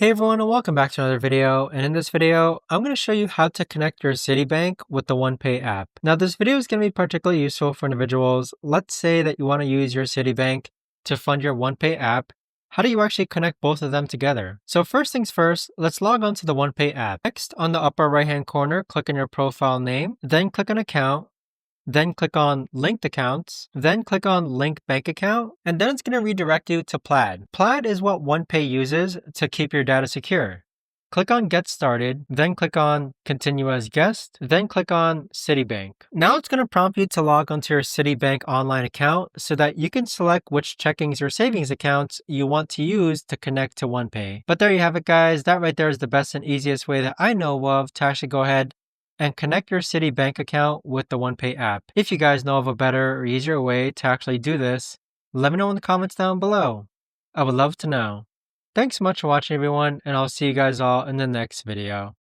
Hey everyone and welcome back to another video, and in this video I'm going to show you how to connect your Citi Bank with the OnePay app. Now this video is going to be particularly useful for individuals. Let's say that you want to use your Citi Bank to fund your OnePay app. How do you actually connect both of them together? So first things first, let's log on to the OnePay app. Next, on the upper right hand corner, click on your profile name, then click on account, then click on linked accounts, then click on link bank account, and then it's going to redirect you to Plaid. Plaid is what OnePay uses to keep your data secure. Click on get started, then click on continue as guest, then click on Citibank. Now it's going to prompt you to log onto your Citibank online account so that you can select which checkings or savings accounts you want to use to connect to OnePay. But there you have it guys, that right there is the best and easiest way that I know of to actually go ahead and connect your Citi Bank account with the OnePay app. If you guys know of a better or easier way to actually do this, let me know in the comments down below. I would love to know. Thanks so much for watching everyone, and I'll see you guys all in the next video.